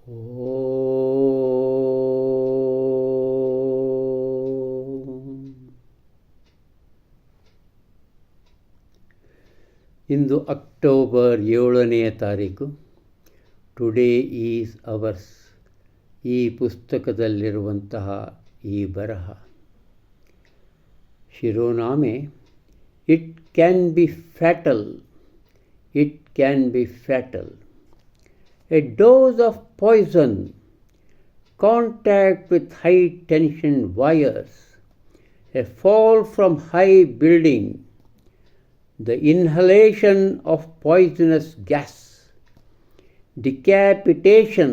ಇಂದು October 7ನೇ ತಾರೀಕು. Today is ours. ಈ ಪುಸ್ತಕದಲ್ಲಿರುವಂತಹ ಈ ಬರಹ ಶಿರೋನಾಮೆ it can be fatal. It can be fatal. A dose of poison, contact with high tension wires, a fall from high building, the inhalation of poisonous gas, decapitation,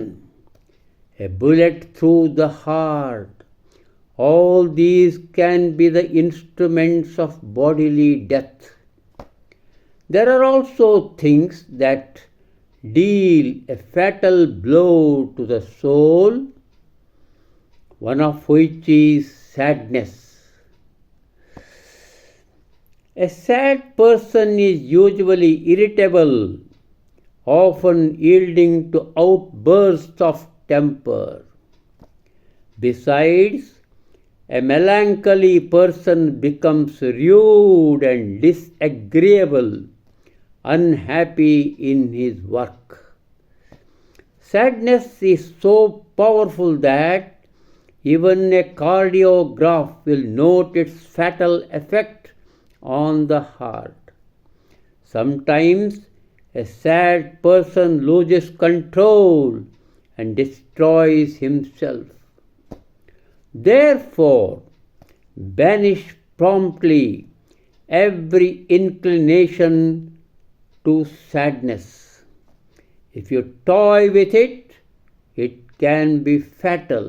a bullet through the heart, all these can be the instruments of bodily death. There are also things that deal a fatal blow to the soul, one of which is sadness. A sad person is usually irritable, often yielding to outbursts of temper. Besides, a melancholy person becomes rude and disagreeable, unhappy in his work. Sadness is so powerful that even a cardiograph will note its fatal effect on the heart. Sometimes a sad person loses control and destroys himself. Therefore, banish promptly every inclination to sadness. If you toy with it, it can be fatal.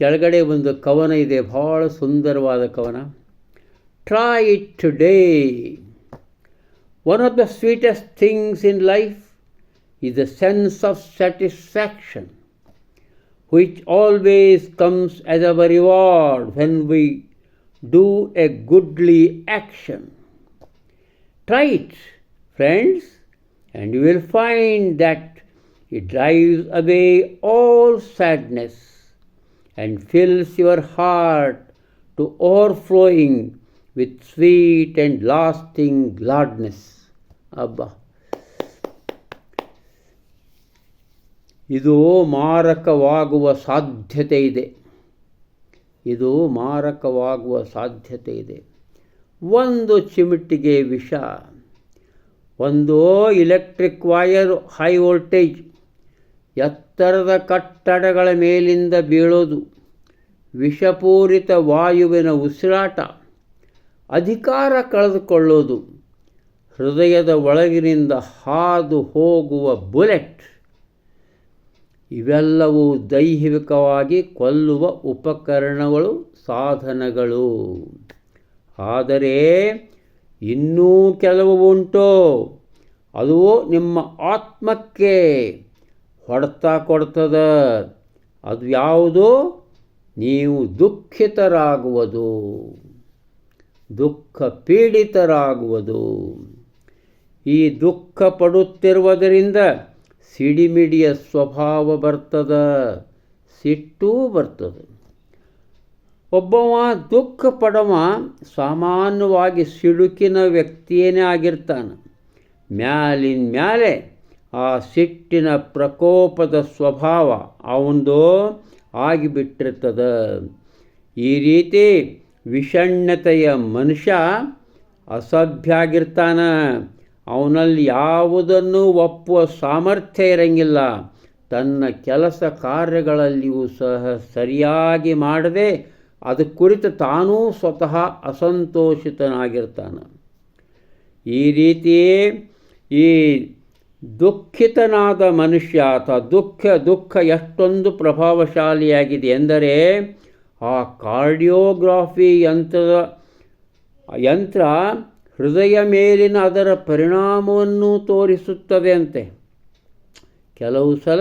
ಕೆಳಗಡೆ ಒಂದು ಕವನ ಇದೆ, ಬಹಳ ಸುಂದರವಾದ ಕವನ. Try it today. One of the sweetest things in life is the sense of satisfaction, which always comes as our reward when we do a goodly action. Try it, friends, and you will find that it drives away all sadness and fills your heart to overflowing with sweet and lasting gladness. Abba. ಇದು ಮಾರಕವಾಗುವ ಸಾಧ್ಯತೆ ಇದೆ. ಇದು ಮಾರಕವಾಗುವ ಸಾಧ್ಯತೆ ಇದೆ. ಒಂದು ಚಿಮಟಿಗೆ ವಿಷ, ಒಂದು electric wire, high voltage, ಎತ್ತರದ ಕಟ್ಟಡಗಳ ಮೇಲಿಂದ ಬೀಳೋದು, ವಿಷಪೂರಿತ ವಾಯುವಿನ ಉಸಿರಾಟ, ಅಧಿಕಾರ ಕಳೆದುಕೊಳ್ಳೋದು, ಹೃದಯದ ಒಳಗಿನಿಂದ ಹಾದು ಹೋಗುವ ಬುಲೆಟ್, ಇವೆಲ್ಲವೂ ದೈಹಿಕವಾಗಿ ಕೊಲ್ಲುವ ಉಪಕರಣಗಳು, ಸಾಧನಗಳು. ಆದರೆ ಇನ್ನೂ ಕೆಲವು ಉಂಟು. ಅದು ನಿಮ್ಮ ಆತ್ಮಕ್ಕೆ ಹೊಡೆತ ಕೊಡ್ತದ. ಅದು ಯಾವುದು? ನೀವು ದುಃಖಿತರಾಗುವುದು, ದುಃಖ ಪೀಡಿತರಾಗುವುದು. ಈ ದುಃಖ ಪಡುತ್ತಿರುವುದರಿಂದ ಸಿಡಿಮಿಡಿಯ ಸ್ವಭಾವ ಬರ್ತದ, ಸಿಟ್ಟೂ ಬರ್ತದೆ. ಒಬ್ಬವ ದುಃಖ ಪಡವ ಸಾಮಾನ್ಯವಾಗಿ ಸಿಡುಕಿನ ವ್ಯಕ್ತಿಯೇ ಆಗಿರ್ತಾನೆ. ಮ್ಯಾಲಿನ ಮ್ಯಾಲೆ ಆ ಸಿಟ್ಟಿನ ಪ್ರಕೋಪದ ಸ್ವಭಾವ ಅವಂದು ಆಗಿಬಿಟ್ಟಿರ್ತದ. ಈ ರೀತಿ ವಿಷಣ್ಣತೆಯ ಮನುಷ್ಯ ಅಸಭ್ಯ ಆಗಿರ್ತಾನೆ. ಅವನಲ್ಲಿ ಯಾವುದನ್ನು ಒಪ್ಪುವ ಸಾಮರ್ಥ್ಯ ಇರಂಗಿಲ್ಲ. ತನ್ನ ಕೆಲಸ ಕಾರ್ಯಗಳಲ್ಲಿಯೂ ಸಹ ಸರಿಯಾಗಿ ಮಾಡದೆ ಅದು ಕುರಿತು ತಾನೂ ಸ್ವತಃ ಅಸಂತೋಷಿತನಾಗಿರ್ತಾನೆ. ಈ ರೀತಿಯೇ ಈ ದುಃಖಿತನಾದ ಮನುಷ್ಯ ಅಥವಾ ದುಃಖ ಎಷ್ಟೊಂದು ಪ್ರಭಾವಶಾಲಿಯಾಗಿದೆ ಎಂದರೆ, ಆ ಕಾರ್ಡಿಯೋಗ್ರಾಫಿ ಯಂತ್ರ ಹೃದಯ ಮೇಲಿನ ಅದರ ಪರಿಣಾಮವನ್ನು ತೋರಿಸುತ್ತದೆ ಅಂತೆ. ಕೆಲವು ಸಲ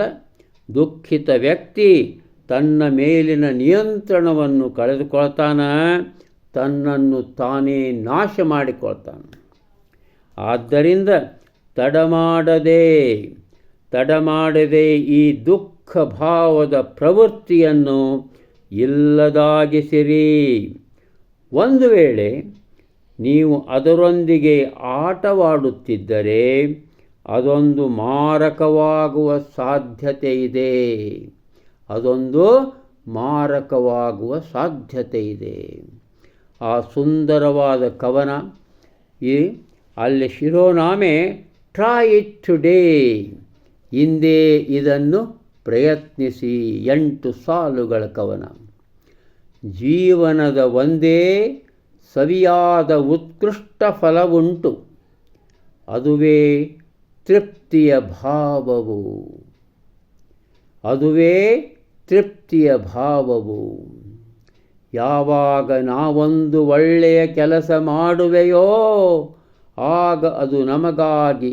ದುಃಖಿತ ವ್ಯಕ್ತಿ ತನ್ನ ಮೇಲಿನ ನಿಯಂತ್ರಣವನ್ನು ಕಳೆದುಕೊಳ್ತಾನೆ, ತನ್ನನ್ನು ತಾನೇ ನಾಶ ಮಾಡಿಕೊಳ್ತಾನೆ. ಆದ್ದರಿಂದ ತಡಮಾಡದೆ ತಡ ಮಾಡದೆ ಈ ದುಃಖ ಭಾವದ ಪ್ರವೃತ್ತಿಯನ್ನು ಇಲ್ಲದಾಗಿಸಿರಿ. ಒಂದು ವೇಳೆ ನೀವು ಅದರೊಂದಿಗೆ ಆಟವಾಡುತ್ತಿದ್ದರೆ ಅದೊಂದು ಮಾರಕವಾಗುವ ಸಾಧ್ಯತೆ ಇದೆ. ಆ ಸುಂದರವಾದ ಕವನ ಅಲ್ಲಿ ಶಿರೋನಾಮೆ ಟ್ರೈ ಇಟ್ ಟುಡೇ, ಇಂದೇ ಇದನ್ನು ಪ್ರಯತ್ನಿಸಿ. 8 ಸಾಲುಗಳ ಕವನ. ಜೀವನದ ಒಂದೇ ಸವಿಯಾದ ಉತ್ಕೃಷ್ಟ ಫಲವುಂಟು, ಅದುವೇ ತೃಪ್ತಿಯ ಭಾವವು. ಯಾವಾಗ ನಾವೊಂದು ಒಳ್ಳೆಯ ಕೆಲಸ ಮಾಡುವೆಯೋ ಆಗ ಅದು ನಮಗಾಗಿ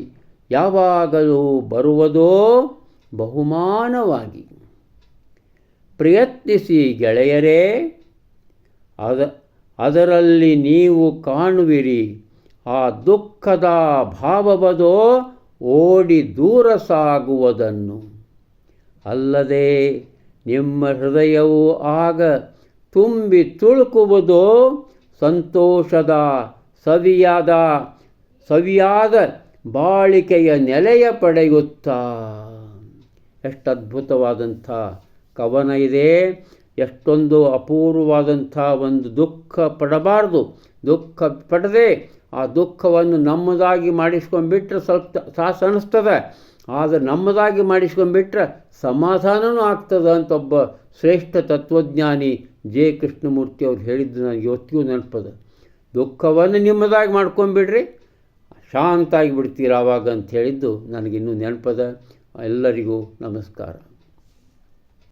ಯಾವಾಗಲೂ ಬರುವುದೋ ಬಹುಮಾನವಾಗಿ. ಪ್ರಯತ್ನಿಸಿ ಗೆಳೆಯರೇ, ಅದರಲ್ಲಿ ನೀವು ಕಾಣುವಿರಿ ಆ ದುಃಖದ ಭಾವವದೋ ಓಡಿ ದೂರ ಸಾಗುವುದನ್ನು. ಅಲ್ಲದೆ ನಿಮ್ಮ ಹೃದಯವು ಆಗ ತುಂಬಿ ತುಳುಕುವುದೋ ಸಂತೋಷದ ಸವಿಯಾದ ಬಾಳಿಕೆಯ ನೆಲೆಯ ಪಡೆಯುತ್ತಾ. ಎಷ್ಟು ಅದ್ಭುತವಾದಂಥ ಕವನ ಇದೆ. ಎಷ್ಟೊಂದು ಅಪೂರ್ವವಾದಂಥ ಒಂದು ದುಃಖ ಪಡಬಾರ್ದು. ದುಃಖ ಪಡದೆ ಆ ದುಃಖವನ್ನು ನಮ್ಮದಾಗಿ ಮಾಡಿಸ್ಕೊಂಡ್ಬಿಟ್ರೆ ಸ್ವಲ್ಪ ಸಾಸ ಅನ್ನಿಸ್ತದೆ. ಆದರೆ ನಮ್ಮದಾಗಿ ಮಾಡಿಸ್ಕೊಂಡ್ಬಿಟ್ರೆ ಸಮಾಧಾನವೂ ಆಗ್ತದೆ ಅಂತ ಒಬ್ಬ ಶ್ರೇಷ್ಠ ತತ್ವಜ್ಞಾನಿ ಜೆ ಕೃಷ್ಣಮೂರ್ತಿ ಅವ್ರು ಹೇಳಿದ್ದು ನನಗೆ ಇವತ್ತಿಗೂ ನೆನಪದ. ದುಃಖವನ್ನು ನಿಮ್ಮದಾಗಿ ಮಾಡ್ಕೊಂಬಿಡ್ರಿ, ಶಾಂತ ಆಗಿಬಿಡ್ತೀರ ಆವಾಗ ಅಂತ ಹೇಳಿದ್ದು ನನಗಿನ್ನೂ ನೆನಪದ. ಎಲ್ಲರಿಗೂ ನಮಸ್ಕಾರ.